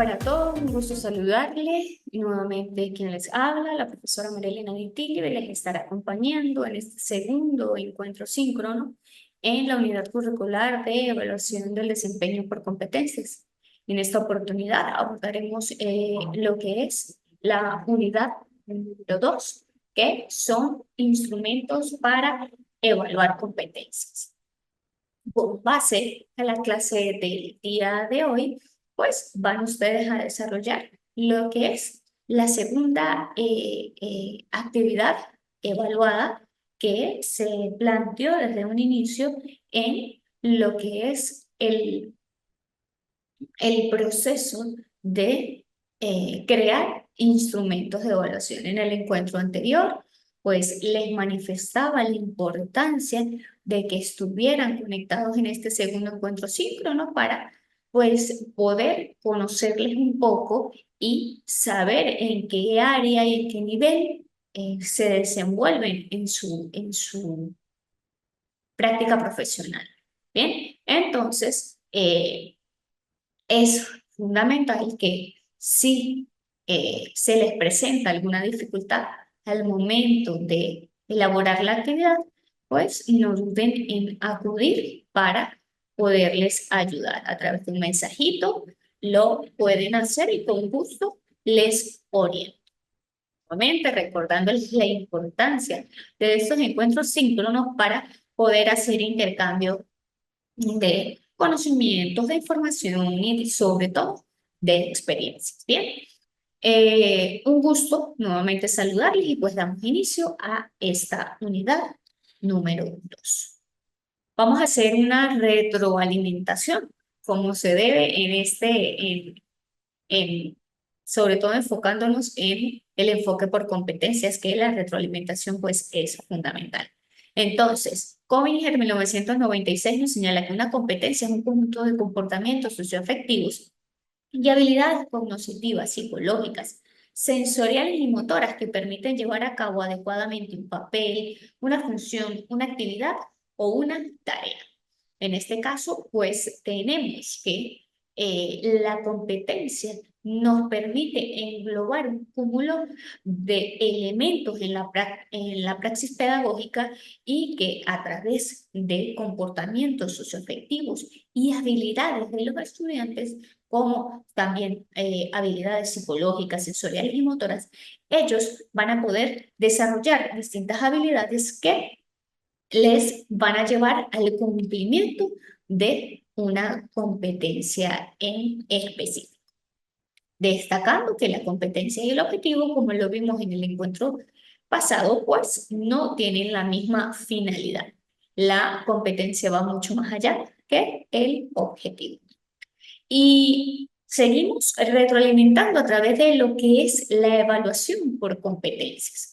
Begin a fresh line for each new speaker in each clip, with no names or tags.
para todos, un gusto saludarles. Nuevamente quien les habla, la profesora Marilena Vitigli, les estará acompañando en este segundo encuentro síncrono en la unidad curricular de evaluación del desempeño por competencias. En esta oportunidad abordaremos lo que es la unidad número 2, que son instrumentos para evaluar competencias. Con base a la clase del día de hoy, pues van ustedes a desarrollar lo que es la segunda actividad evaluada que se planteó desde un inicio en lo que es el proceso de crear instrumentos de evaluación. En el encuentro anterior, pues les manifestaba la importancia de que estuvieran conectados en este segundo encuentro síncrono para pues poder conocerles un poco y saber en qué área y en qué nivel se desenvuelven en su práctica profesional. Bien, entonces es fundamental que si se les presenta alguna dificultad al momento de elaborar la actividad, pues no duden en acudir para poderles ayudar. A través de un mensajito lo pueden hacer y con gusto les oriento. Nuevamente recordándoles la importancia de estos encuentros síncronos para poder hacer intercambio de conocimientos, de información y sobre todo de experiencias. Bien, un gusto nuevamente saludarles y pues damos inicio a esta unidad número 2. Vamos a hacer una retroalimentación, como se debe en, sobre todo enfocándonos en el enfoque por competencias, que la retroalimentación pues es fundamental. Entonces, Cobinger 1996 nos señala que una competencia es un conjunto de comportamientos socioafectivos y habilidades cognitivas, psicológicas, sensoriales y motoras que permiten llevar a cabo adecuadamente un papel, una función, una actividad o una tarea. En este caso, pues tenemos que la competencia nos permite englobar un cúmulo de elementos en la praxis pedagógica y que a través de comportamientos socioafectivos y habilidades de los estudiantes, como también habilidades psicológicas, sensoriales y motoras, ellos van a poder desarrollar distintas habilidades que les van a llevar al cumplimiento de una competencia en específico. Destacando que la competencia y el objetivo, como lo vimos en el encuentro pasado, pues no tienen la misma finalidad. La competencia va mucho más allá que el objetivo. Y seguimos retroalimentando a través de lo que es la evaluación por competencias.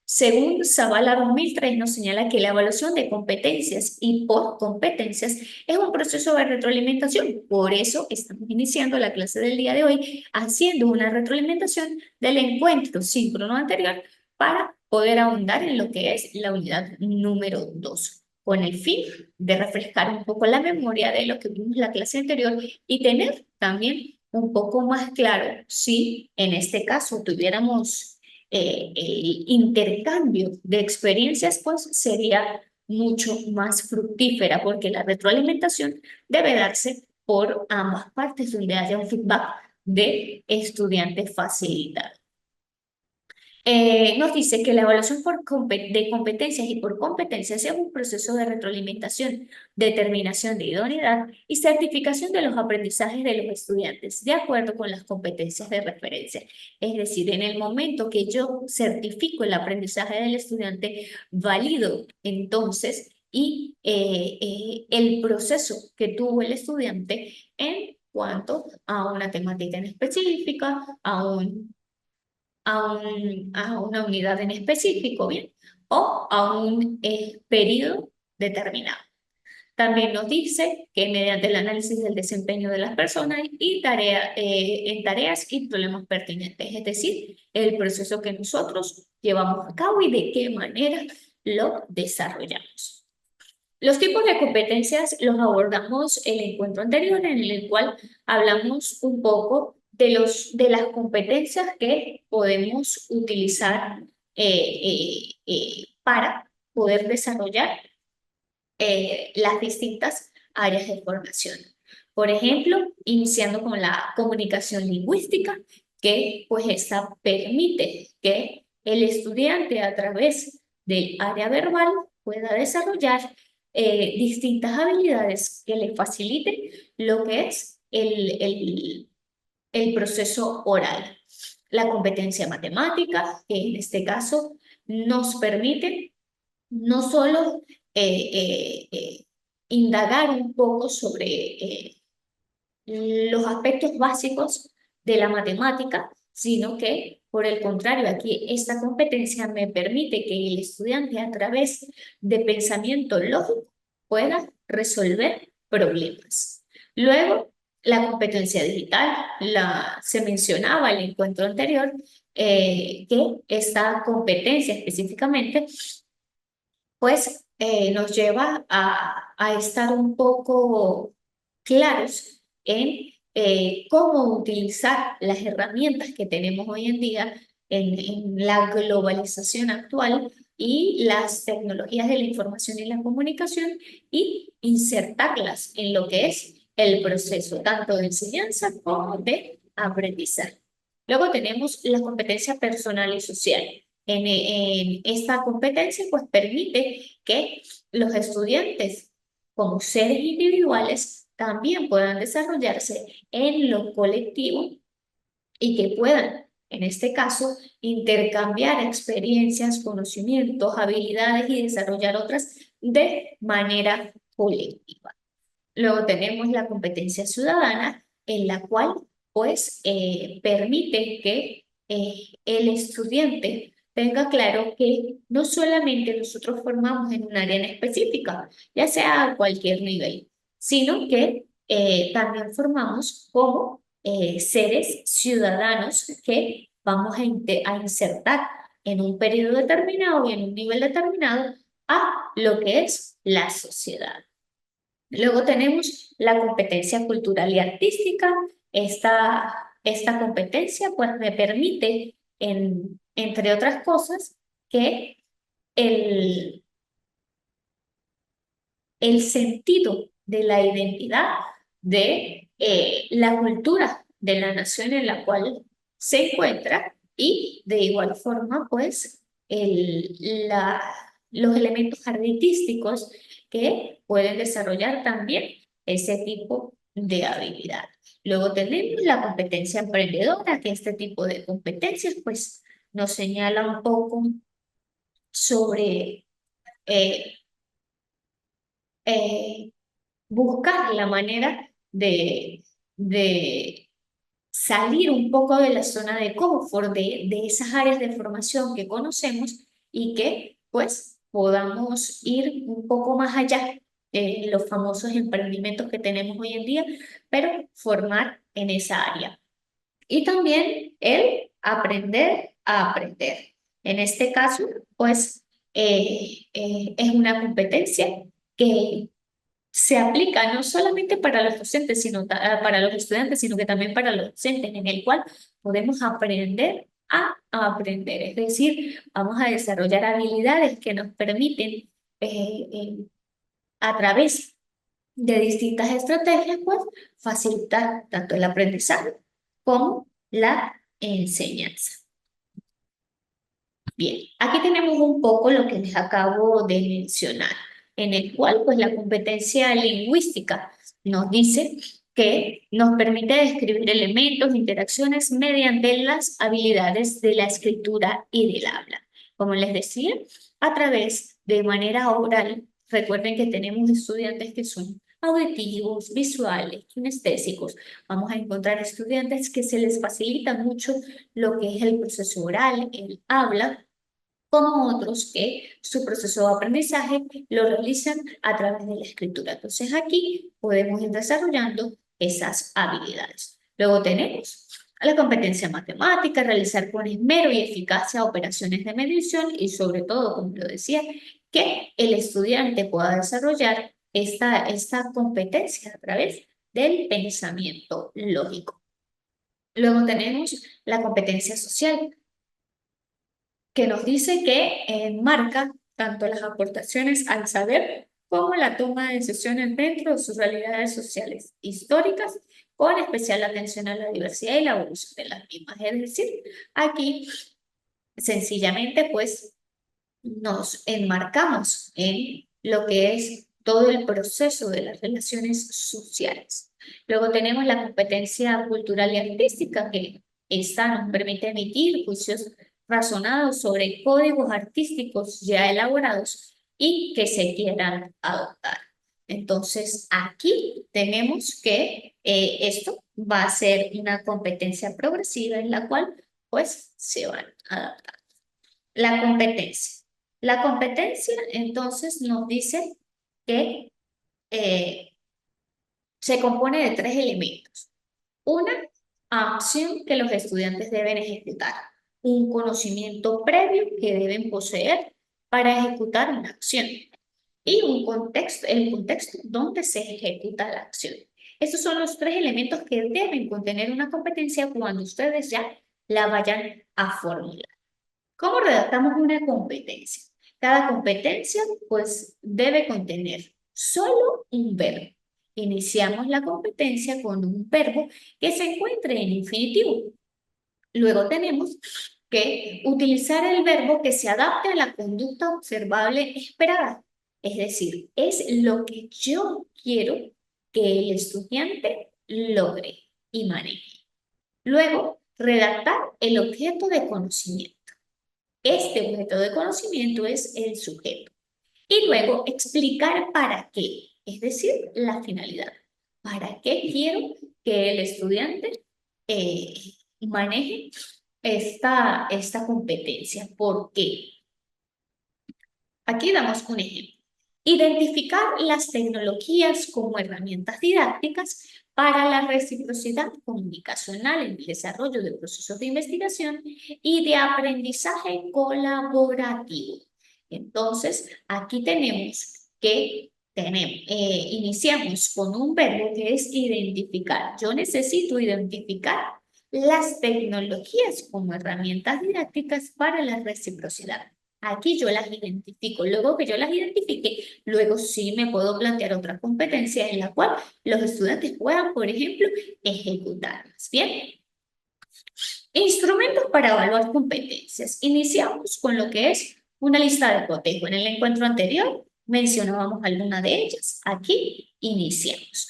Según Zavala 2003, nos señala que la evaluación de competencias y por competencias es un proceso de retroalimentación. Por eso estamos iniciando la clase del día de hoy haciendo una retroalimentación del encuentro síncrono anterior para poder ahondar en lo que es la unidad número 2, con el fin de refrescar un poco la memoria de lo que vimos en la clase anterior y tener también un poco más claro si en este caso tuviéramos el intercambio de experiencias, pues sería mucho más fructífera, porque la retroalimentación debe darse por ambas partes, donde haya un feedback de estudiante facilitado. Nos dice que la evaluación de competencias y por competencias es un proceso de retroalimentación, determinación de idoneidad y certificación de los aprendizajes de los estudiantes de acuerdo con las competencias de referencia. Es decir, en el momento que yo certifico el aprendizaje del estudiante, valido entonces el proceso que tuvo el estudiante en cuanto a una temática en específica, a una unidad en específico, ¿bien? O a un periodo determinado. También nos dice que mediante el análisis del desempeño de las personas y en tareas y problemas pertinentes, es decir, el proceso que nosotros llevamos a cabo y de qué manera lo desarrollamos. Los tipos de competencias los abordamos en el encuentro anterior, en el cual hablamos un poco de las competencias que podemos utilizar para poder desarrollar las distintas áreas de formación. Por ejemplo, iniciando con la comunicación lingüística, que pues esta permite que el estudiante a través del área verbal pueda desarrollar distintas habilidades que le faciliten lo que es el proceso oral. La competencia matemática, que en este caso nos permite no solo indagar un poco sobre los aspectos básicos de la matemática, sino que, por el contrario, aquí esta competencia me permite que el estudiante a través de pensamiento lógico pueda resolver problemas. Luego, la competencia digital, se mencionaba en el encuentro anterior, que esta competencia específicamente pues nos lleva a estar un poco claros en cómo utilizar las herramientas que tenemos hoy en día en la globalización actual y las tecnologías de la información y la comunicación y insertarlas en lo que es el proceso tanto de enseñanza como de aprendizaje. Luego tenemos la competencia personal y social. En esta competencia, pues permite que los estudiantes, como seres individuales, también puedan desarrollarse en lo colectivo y que puedan, en este caso, intercambiar experiencias, conocimientos, habilidades y desarrollar otras de manera colectiva. Luego tenemos la competencia ciudadana, en la cual pues permite que el estudiante tenga claro que no solamente nosotros formamos en un área en específica, ya sea a cualquier nivel, sino que también formamos como seres ciudadanos que vamos a insertar en un periodo determinado y en un nivel determinado a lo que es la sociedad. Luego tenemos la competencia cultural y artística. Esta competencia pues me permite, entre otras cosas, que el, el sentido de la identidad de la cultura de la nación en la cual se encuentra y de igual forma pues los elementos artísticos que pueden desarrollar también ese tipo de habilidad. Luego tenemos la competencia emprendedora, que este tipo de competencias pues nos señala un poco sobre eh, eh, buscar la manera de salir un poco de la zona de confort, de esas áreas de formación que conocemos y que pues podamos ir un poco más allá de los famosos emprendimientos que tenemos hoy en día, pero formar en esa área. Y también el aprender a aprender. En este caso, pues es una competencia que se aplica no solamente para los docentes, para los estudiantes, sino que también para los docentes, en el cual podemos aprender a aprender. Es decir, vamos a desarrollar habilidades que nos permiten, a través de distintas estrategias, pues, facilitar tanto el aprendizaje como la enseñanza. Bien, aquí tenemos un poco lo que les acabo de mencionar, en el cual pues la competencia lingüística nos dice que nos permite describir elementos, interacciones mediante las habilidades de la escritura y del habla. Como les decía, a través de manera oral, recuerden que tenemos estudiantes que son auditivos, visuales, kinestésicos. Vamos a encontrar estudiantes que se les facilita mucho lo que es el proceso oral, el habla, como otros que su proceso de aprendizaje lo realizan a través de la escritura. Entonces aquí podemos ir desarrollando esas habilidades. Luego tenemos la competencia matemática, realizar con esmero y eficacia operaciones de medición y sobre todo, como lo decía, que el estudiante pueda desarrollar esta competencia a través del pensamiento lógico. Luego tenemos la competencia social, que nos dice que enmarca tanto las aportaciones al saber como la toma de decisiones dentro de sus realidades sociales históricas, con especial atención a la diversidad y la evolución de las mismas. Es decir, aquí sencillamente pues nos enmarcamos en lo que es todo el proceso de las relaciones sociales. Luego tenemos la competencia cultural y artística, que esta nos permite emitir juicios razonados sobre códigos artísticos ya elaborados y que se quieran adoptar. Entonces, aquí tenemos que esto va a ser una competencia progresiva en la cual pues se van a adaptar. La competencia. La competencia entonces nos dice que se compone de tres elementos. Una acción que los estudiantes deben ejecutar, un conocimiento previo que deben poseer para ejecutar una acción y un contexto, el contexto donde se ejecuta la acción. Estos son los tres elementos que deben contener una competencia cuando ustedes ya la vayan a formular. ¿Cómo redactamos una competencia? Cada competencia, pues, debe contener solo un verbo. Iniciamos la competencia con un verbo que se encuentre en infinitivo. Luego tenemos que utilizar el verbo que se adapte a la conducta observable esperada. Es decir, es lo que yo quiero que el estudiante logre y maneje. Luego, redactar el objeto de conocimiento. Este objeto de conocimiento es el sujeto. Y luego explicar para qué, es decir, la finalidad. ¿Para qué quiero que el estudiante eh, maneje esta competencia? ¿Por qué? Aquí damos un ejemplo. Identificar las tecnologías como herramientas didácticas para la reciprocidad comunicacional en el desarrollo de procesos de investigación y de aprendizaje colaborativo. Entonces, aquí tenemos que iniciamos con un verbo que es identificar. Yo necesito identificar las tecnologías como herramientas didácticas para la reciprocidad. Aquí yo las identifico. Luego que yo las identifique, luego sí me puedo plantear otra competencia en la cual los estudiantes puedan, por ejemplo, ejecutarlas. Bien. Instrumentos para evaluar competencias. Iniciamos con lo que es una lista de cotejo. En el encuentro anterior mencionábamos alguna de ellas. Aquí iniciamos.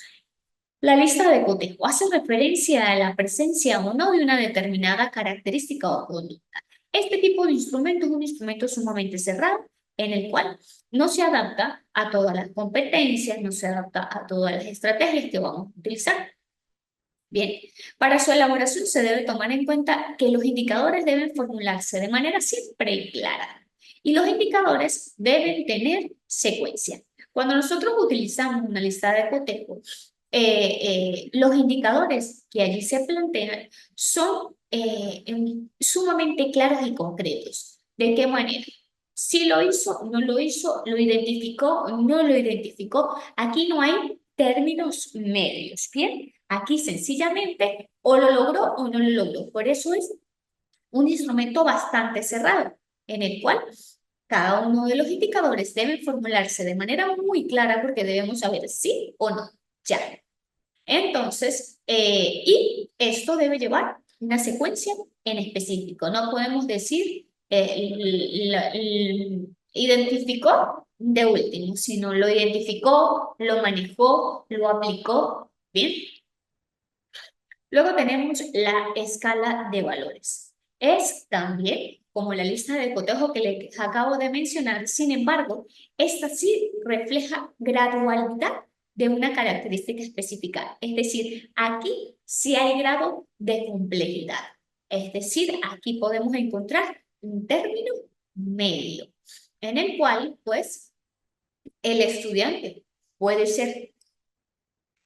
La lista de cotejo hace referencia a la presencia o no de una determinada característica o conducta. Este tipo de instrumento es un instrumento sumamente cerrado en el cual no se adapta a todas las competencias, no se adapta a todas las estrategias que vamos a utilizar. Bien, para su elaboración se debe tomar en cuenta que los indicadores deben formularse de manera simple y clara. Y los indicadores deben tener secuencia. Cuando nosotros utilizamos una lista de cotejo, los indicadores que allí se plantean son sumamente claros y concretos. ¿De qué manera? Si lo hizo, no lo hizo, lo identificó, no lo identificó. Aquí no hay términos medios, ¿bien? Aquí sencillamente o lo logró o no lo logró. Por eso es un instrumento bastante cerrado, en el cual cada uno de los indicadores debe formularse de manera muy clara porque debemos saber sí o no. Ya. Entonces, y esto debe llevar una secuencia en específico. No podemos decir identificó de último, sino lo identificó, lo manejó, lo aplicó. Bien. Luego tenemos la escala de valores. Es también como la lista de cotejo que les acabo de mencionar, sin embargo, esta sí refleja gradualidad de una característica específica. Es decir, aquí sí hay grado de complejidad. Es decir, aquí podemos encontrar un término medio, en el cual, pues, el estudiante puede ser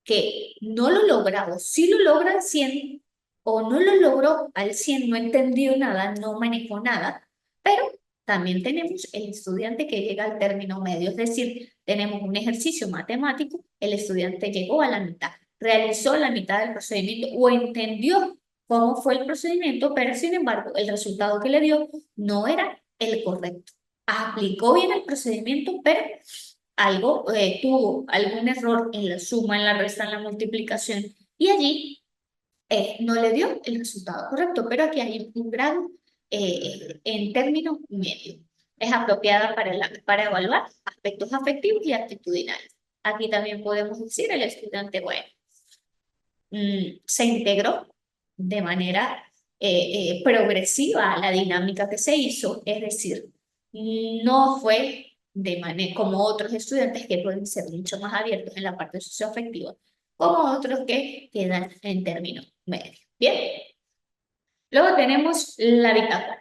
que no lo logra o sí lo logra al 100 o no lo logró al 100, no entendió nada, no manejó nada, pero también tenemos el estudiante que llega al término medio, es decir, tenemos un ejercicio matemático, el estudiante llegó a la mitad, realizó la mitad del procedimiento o entendió cómo fue el procedimiento, pero sin embargo el resultado que le dio no era el correcto. Aplicó bien el procedimiento, pero tuvo algún error en la suma, en la resta, en la multiplicación, y allí no le dio el resultado correcto, pero aquí hay un grado en término medio. Es apropiada para evaluar aspectos afectivos y actitudinales. Aquí también podemos decir el estudiante, bueno, se integró de manera progresiva a la dinámica que se hizo, es decir, no fue de manera como otros estudiantes que pueden ser mucho más abiertos en la parte socioafectiva, como otros que quedan en término medio. Bien, luego tenemos la bitácora.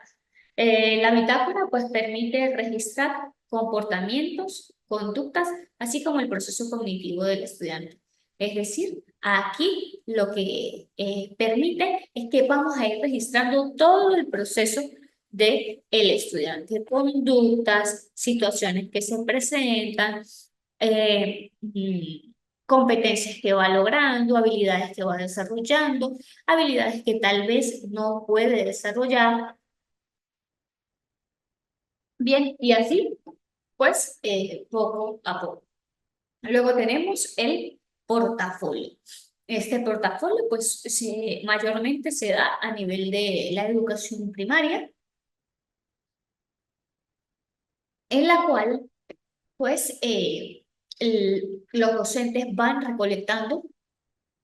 La bitácora pues permite registrar comportamientos, conductas, así como el proceso cognitivo del estudiante. Es decir, aquí lo que permite es que vamos a ir registrando todo el proceso del estudiante, conductas, situaciones que se presentan, competencias que va logrando, habilidades que va desarrollando, habilidades que tal vez no puede desarrollar. Bien, y así, pues, poco a poco. Luego tenemos el portafolio. Este portafolio, pues, mayormente se da a nivel de la educación primaria, en la cual, pues, los docentes van recolectando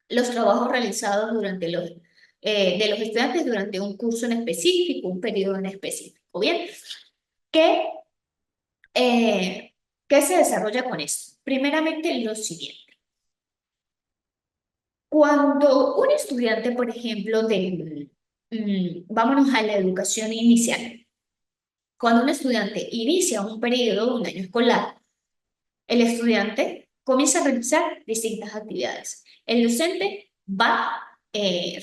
los trabajos realizados de los estudiantes durante un curso en específico, un periodo en específico. Bien, ¿qué, qué se desarrolla con esto? Primeramente, lo siguiente. Cuando un estudiante, por ejemplo, vámonos a la educación inicial, cuando un estudiante inicia un periodo, un año escolar, el estudiante comienza a realizar distintas actividades. El docente va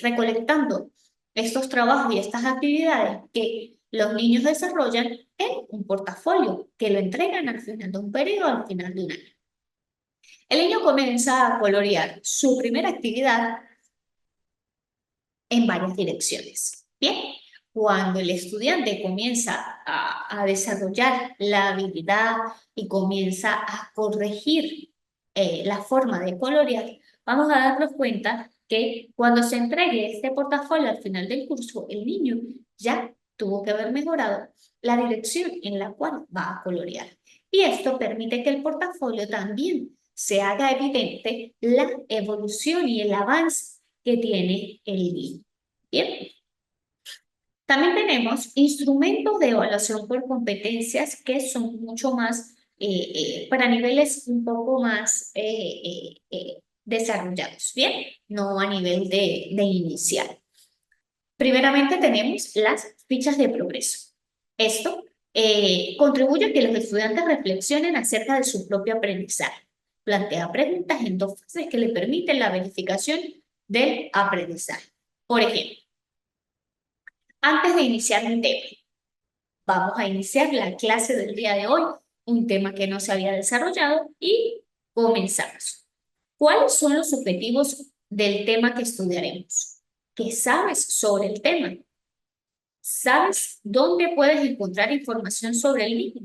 recolectando estos trabajos y estas actividades que los niños desarrollan en un portafolio que lo entregan al final de un periodo, al final de un año. El niño comienza a colorear su primera actividad en varias direcciones. Bien, cuando el estudiante comienza a desarrollar la habilidad y comienza a corregir la forma de colorear, vamos a darnos cuenta que cuando se entregue este portafolio al final del curso, el niño ya tuvo que haber mejorado la dirección en la cual va a colorear. Y esto permite que el portafolio también se haga evidente la evolución y el avance que tiene el niño. Bien. También tenemos instrumentos de evaluación por competencias que son mucho más, para niveles un poco más desarrollados, ¿bien? No a nivel de inicial. Primeramente tenemos las fichas de progreso. Esto contribuye a que los estudiantes reflexionen acerca de su propio aprendizaje. Plantea preguntas en dos fases que le permiten la verificación del aprendizaje. Por ejemplo, antes de iniciar un tema, vamos a iniciar la clase del día de hoy, un tema que no se había desarrollado y comenzamos. ¿Cuáles son los objetivos del tema que estudiaremos? ¿Qué sabes sobre el tema? ¿Sabes dónde puedes encontrar información sobre el mismo?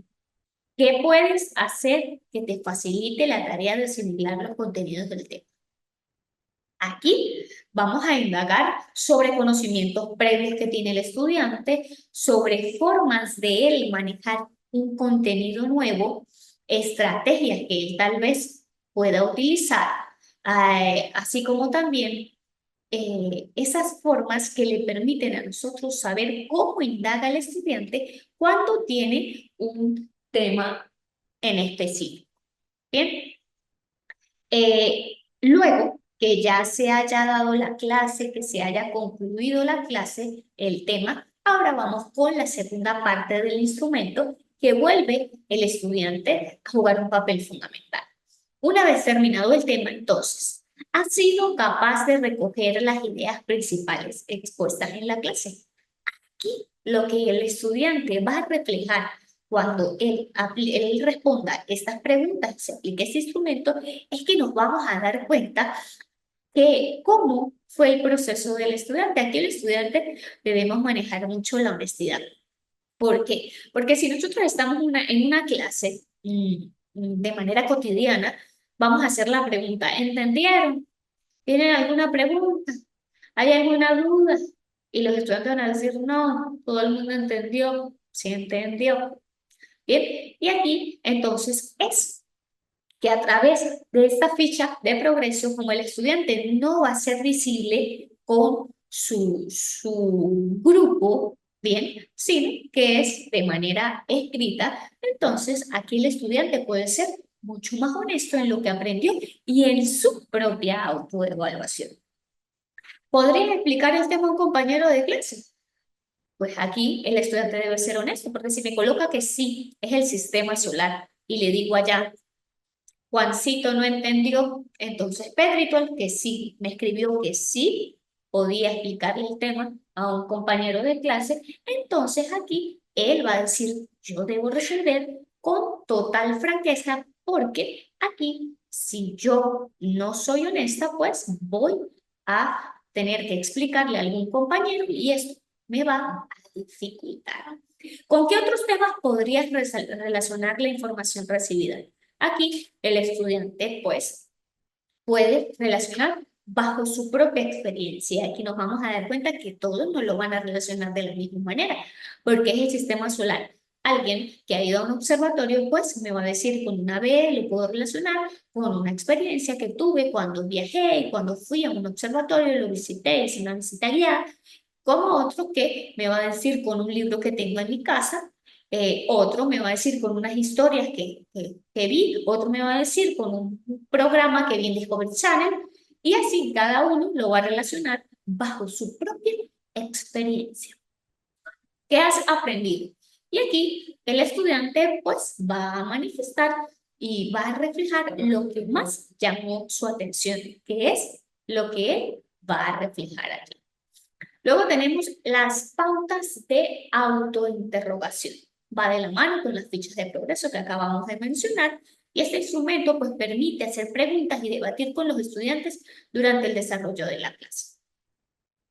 ¿Qué puedes hacer que te facilite la tarea de asimilar los contenidos del tema? Aquí vamos a indagar sobre conocimientos previos que tiene el estudiante, sobre formas de él manejar un contenido nuevo, estrategias que él tal vez pueda utilizar, así como también esas formas que le permiten a nosotros saber cómo indaga el estudiante cuando tiene un tema en específico. Bien. Luego que ya se haya dado la clase, que se haya concluido la clase, el tema, ahora vamos con la segunda parte del instrumento que vuelve el estudiante a jugar un papel fundamental. Una vez terminado el tema, entonces, ha sido capaz de recoger las ideas principales expuestas en la clase. Aquí lo que el estudiante va a reflejar cuando él responda estas preguntas, se aplique este instrumento, es que nos vamos a dar cuenta que cómo fue el proceso del estudiante. Aquí el estudiante debemos manejar mucho la honestidad. ¿Por qué? Porque si nosotros estamos en una clase de manera cotidiana, vamos a hacer la pregunta, ¿entendieron? ¿Tienen alguna pregunta? ¿Hay alguna duda? Y los estudiantes van a decir, no, todo el mundo entendió, sí entendió. Bien, y aquí entonces es que a través de esta ficha de progreso, como el estudiante no va a ser visible con su grupo, bien, sino que es de manera escrita, entonces aquí el estudiante puede ser mucho más honesto en lo que aprendió y en su propia autoevaluación. ¿Podría explicar el tema a un compañero de clase? Pues aquí el estudiante debe ser honesto, porque si me coloca que sí, es el sistema solar, y le digo allá, Juancito no entendió, entonces Pedrito, el que sí, me escribió que sí podía explicarle el tema a un compañero de clase, entonces aquí él va a decir, yo debo resolver con total franqueza, porque aquí, si yo no soy honesta, pues voy a tener que explicarle a algún compañero y esto me va a dificultar. ¿Con qué otros temas podrías relacionar la información recibida? Aquí el estudiante pues puede relacionar bajo su propia experiencia. Aquí nos vamos a dar cuenta que todos no lo van a relacionar de la misma manera, porque es el sistema solar. Alguien que ha ido a un observatorio, pues me va a decir con una vez, lo puedo relacionar con una experiencia que tuve cuando viajé y cuando fui a un observatorio, lo visité, hice una visita guiada, como otro que me va a decir con un libro que tengo en mi casa, otro me va a decir con unas historias que vi, otro me va a decir con un programa que vi en Discovery Channel, y así cada uno lo va a relacionar bajo su propia experiencia. ¿Qué has aprendido? Y aquí el estudiante pues va a manifestar y va a reflejar lo que más llamó su atención, que es lo que él va a reflejar aquí. Luego tenemos las pautas de autointerrogación. Va de la mano con las fichas de progreso que acabamos de mencionar y este instrumento pues permite hacer preguntas y debatir con los estudiantes durante el desarrollo de la clase.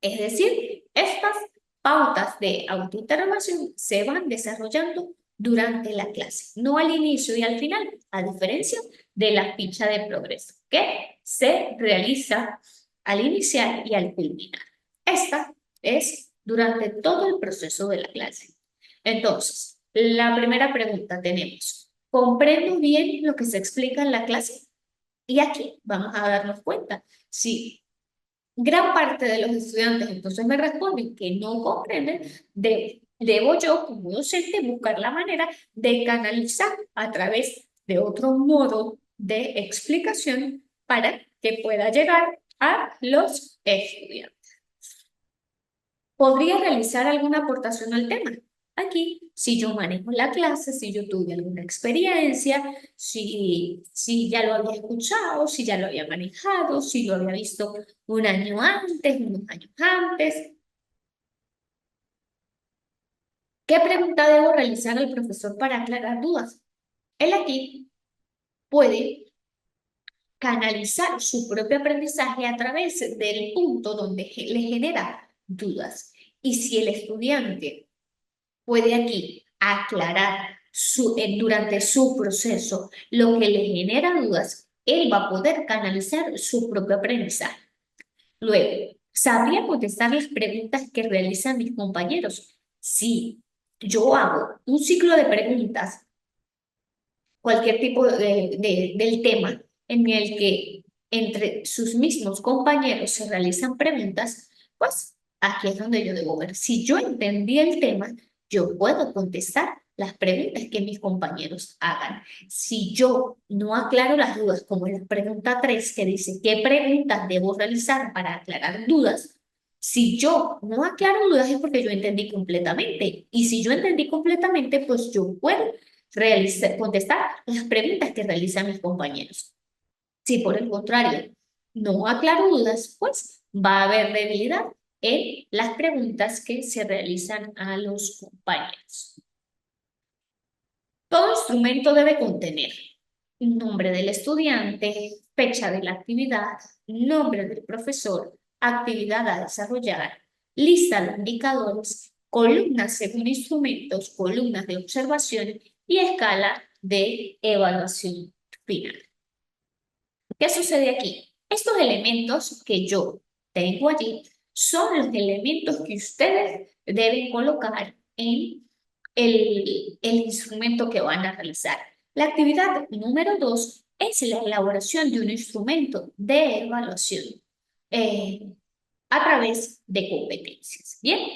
Es decir, estas pautas de autointerrogación se van desarrollando durante la clase, no al inicio y al final, a diferencia de la ficha de progreso, que se realiza al iniciar y al culminar. Esta es durante todo el proceso de la clase. Entonces, la primera pregunta tenemos, ¿comprendo bien lo que se explica en la clase? Y aquí vamos a darnos cuenta si gran parte de los estudiantes entonces me responden que no comprenden, debo yo como docente buscar la manera de canalizar a través de otro modo de explicación para que pueda llegar a los estudiantes. ¿Podría realizar alguna aportación al tema? Aquí, si yo manejo la clase, si yo tuve alguna experiencia, si ya lo había escuchado, si ya lo había manejado, si lo había visto un año antes, unos años antes. ¿Qué pregunta debo realizar al profesor para aclarar dudas? Él aquí puede canalizar su propio aprendizaje a través del punto donde le genera dudas. Y si el estudiante puede aquí aclarar durante su proceso lo que le genera dudas, él va a poder canalizar su propio aprendizaje. Luego, ¿sabría contestar las preguntas que realizan mis compañeros? Si yo hago un ciclo de preguntas, cualquier tipo del tema en el que entre sus mismos compañeros se realizan preguntas, pues aquí es donde yo debo ver. Si yo entendí el tema, yo puedo contestar las preguntas que mis compañeros hagan. Si yo no aclaro las dudas, como en la pregunta 3 que dice, ¿qué preguntas debo realizar para aclarar dudas? Si yo no aclaro dudas es porque yo entendí completamente. Y si yo entendí completamente, pues yo puedo contestar las preguntas que realizan mis compañeros. Si por el contrario no aclaro dudas, pues va a haber debilidad en las preguntas que se realizan a los compañeros. Todo instrumento debe contener nombre del estudiante, fecha de la actividad, nombre del profesor, actividad a desarrollar, lista de indicadores, columnas según instrumentos, columnas de observación y escala de evaluación final. ¿Qué sucede aquí? Estos elementos que yo tengo allí son los elementos que ustedes deben colocar en el instrumento que van a realizar. La actividad número 2 es la elaboración de un instrumento de evaluación a través de competencias. Bien,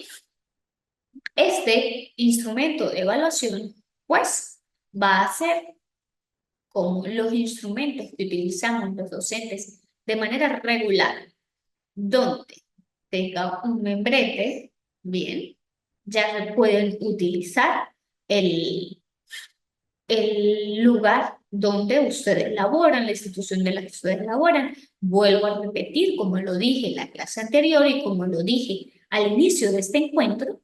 este instrumento de evaluación pues va a ser como los instrumentos que utilizamos los docentes de manera regular, donde tenga un membrete, bien, ya pueden utilizar el, el lugar donde ustedes laboran, la institución de la que ustedes laboran. Vuelvo a repetir, como lo dije en la clase anterior y como lo dije al inicio de este encuentro,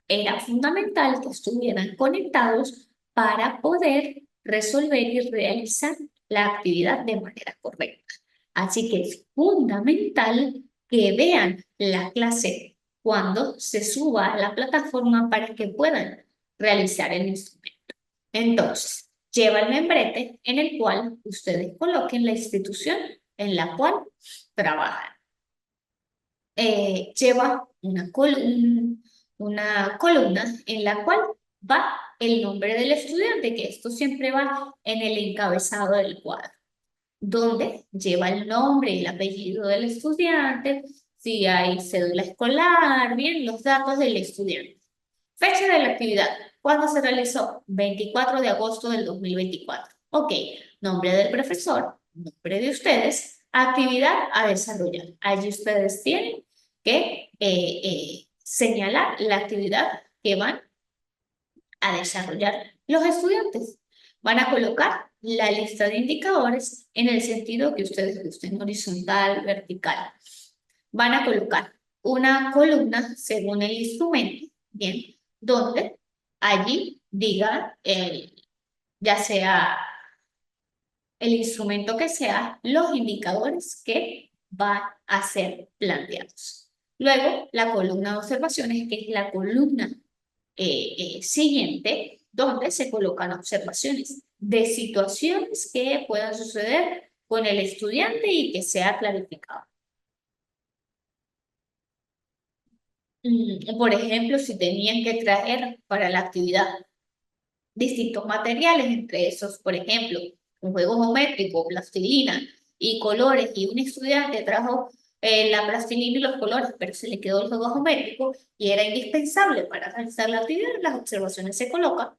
era fundamental que estuvieran conectados para poder resolver y realizar la actividad de manera correcta. Así que es fundamental que vean la clase cuando se suba a la plataforma para que puedan realizar el instrumento. Entonces, lleva el membrete en el cual ustedes coloquen la institución en la cual trabajan. Lleva una columna en la cual va el nombre del estudiante, que esto siempre va en el encabezado del cuadro, donde lleva el nombre y el apellido del estudiante, si hay cédula escolar, bien, los datos del estudiante. Fecha de la actividad. ¿Cuándo se realizó? 24 de agosto del 2024. Ok, nombre del profesor, nombre de ustedes, actividad a desarrollar. Allí ustedes tienen que señalar la actividad que van a desarrollar los estudiantes. Van a colocar la lista de indicadores en el sentido que ustedes gusten, horizontal, vertical. Van a colocar una columna según el instrumento, bien, donde allí diga, ya sea el instrumento que sea, los indicadores que van a ser planteados. Luego, la columna de observaciones, que es la columna siguiente, donde se colocan observaciones de situaciones que puedan suceder con el estudiante y que sea clarificado. Por ejemplo, si tenían que traer para la actividad distintos materiales, entre esos, por ejemplo, un juego geométrico, plastilina y colores, y un estudiante trajo la plastilina y los colores, pero se le quedó el juego geométrico y era indispensable para realizar la actividad, las observaciones se colocan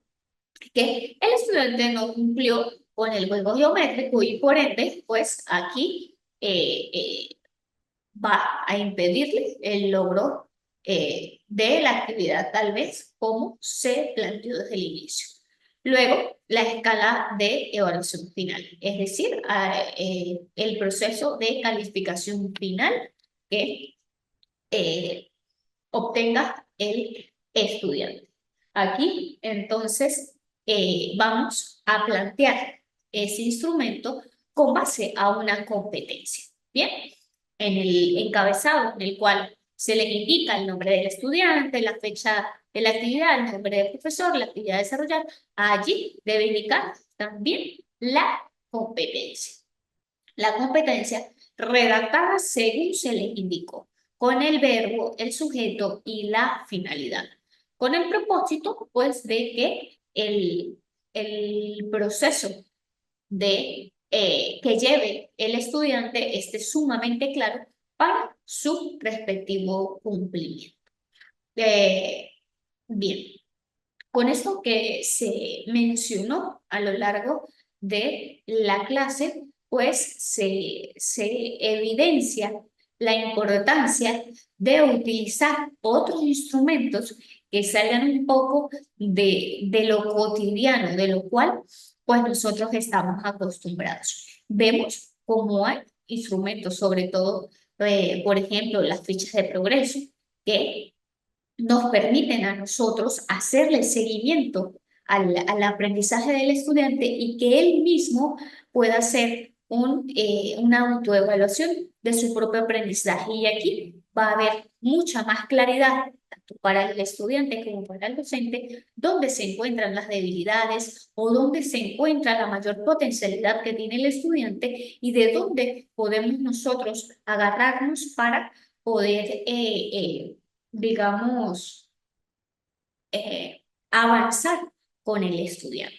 que el estudiante no cumplió con el juego geométrico y por ende, pues aquí va a impedirle el logro de la actividad tal vez como se planteó desde el inicio. Luego, la escala de evaluación final, es decir, el proceso de calificación final que obtenga el estudiante. Aquí, entonces, vamos a plantear ese instrumento con base a una competencia. Bien, en el encabezado en el cual se le indica el nombre del estudiante, la fecha de la actividad, el nombre del profesor, la actividad a desarrollar, allí debe indicar también la competencia. La competencia redactada según se le indicó, con el verbo, el sujeto y la finalidad. Con el propósito, pues, de que el proceso de que lleve el estudiante esté sumamente claro para su respectivo cumplimiento. Bien, con esto que se mencionó a lo largo de la clase, pues se evidencia la importancia de utilizar otros instrumentos que salgan un poco de lo cotidiano, de lo cual pues nosotros estamos acostumbrados. Vemos cómo hay instrumentos, sobre todo, por ejemplo, las fichas de progreso, que nos permiten a nosotros hacerle seguimiento al aprendizaje del estudiante y que él mismo pueda hacer una autoevaluación de su propio aprendizaje. Y aquí va a haber mucha más claridad, tanto para el estudiante como para el docente, dónde se encuentran las debilidades o dónde se encuentra la mayor potencialidad que tiene el estudiante y de dónde podemos nosotros agarrarnos para poder, digamos, avanzar con el estudiante.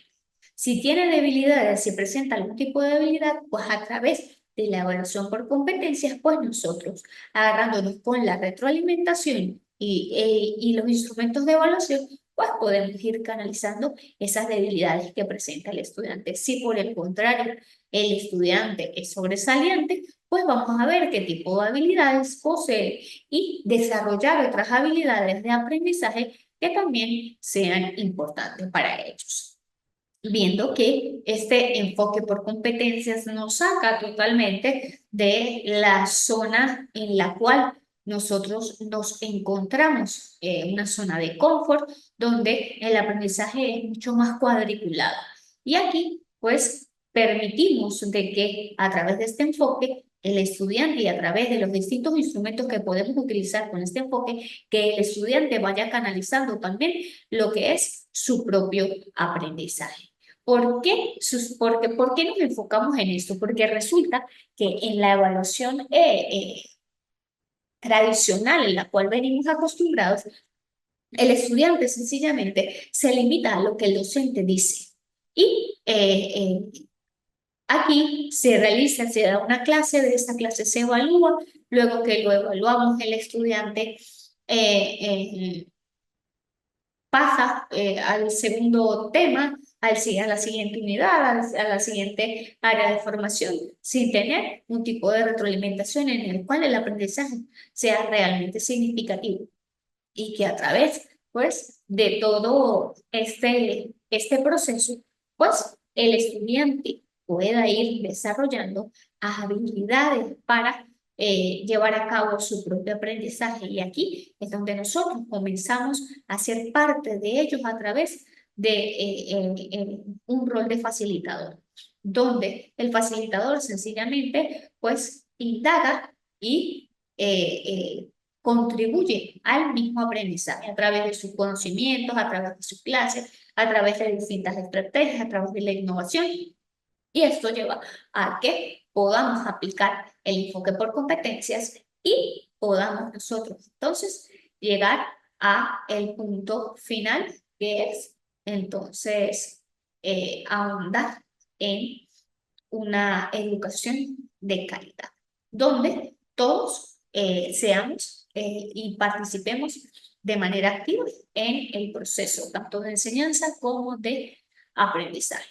Si tiene debilidades, si presenta algún tipo de debilidad, pues a través de la evaluación por competencias, pues nosotros, agarrándonos con la retroalimentación y los instrumentos de evaluación, pues podemos ir canalizando esas debilidades que presenta el estudiante. Si por el contrario el estudiante es sobresaliente, pues vamos a ver qué tipo de habilidades posee y desarrollar otras habilidades de aprendizaje que también sean importantes para ellos. Viendo que este enfoque por competencias nos saca totalmente de la zona en la cual nosotros nos encontramos, una zona de confort, donde el aprendizaje es mucho más cuadriculado. Y aquí, pues, permitimos de que a través de este enfoque, el estudiante y a través de los distintos instrumentos que podemos utilizar con este enfoque, que el estudiante vaya canalizando también lo que es su propio aprendizaje. ¿Por qué nos enfocamos en esto? Porque resulta que en la evaluación tradicional en la cual venimos acostumbrados, el estudiante sencillamente se limita a lo que el docente dice. Y aquí se da una clase, de esa clase se evalúa, luego que lo evaluamos, el estudiante pasa al segundo tema, a la siguiente unidad, a la siguiente área de formación, sin tener un tipo de retroalimentación en el cual el aprendizaje sea realmente significativo y que a través, pues, de todo este proceso, pues, el estudiante pueda ir desarrollando habilidades para llevar a cabo su propio aprendizaje. Y aquí es donde nosotros comenzamos a ser parte de ellos a través de un rol de facilitador, donde el facilitador sencillamente, pues, indaga y contribuye al mismo aprendizaje a través de sus conocimientos, a través de sus clases, a través de distintas estrategias, a través de la innovación. Y esto lleva a que podamos aplicar el enfoque por competencias y podamos nosotros entonces llegar a el punto final, que es entonces ahondar en una educación de calidad, donde todos seamos y participemos de manera activa en el proceso, tanto de enseñanza como de aprendizaje.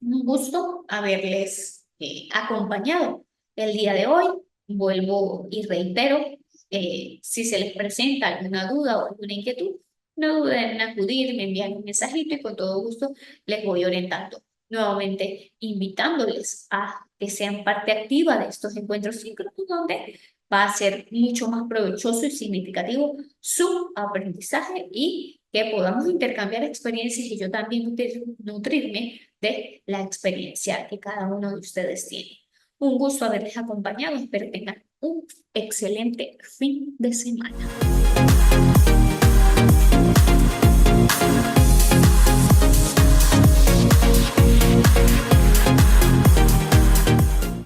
Un gusto haberles acompañado el día de hoy. Vuelvo y reitero, si se les presenta alguna duda o alguna inquietud, no duden en acudir, me envían un mensajito y con todo gusto les voy orientando. Nuevamente invitándoles a que sean parte activa de estos encuentros síncronos donde va a ser mucho más provechoso y significativo su aprendizaje y que podamos intercambiar experiencias y yo también nutrirme de la experiencia que cada uno de ustedes tiene. Un gusto haberles acompañado. Espero que tengan un excelente fin de semana.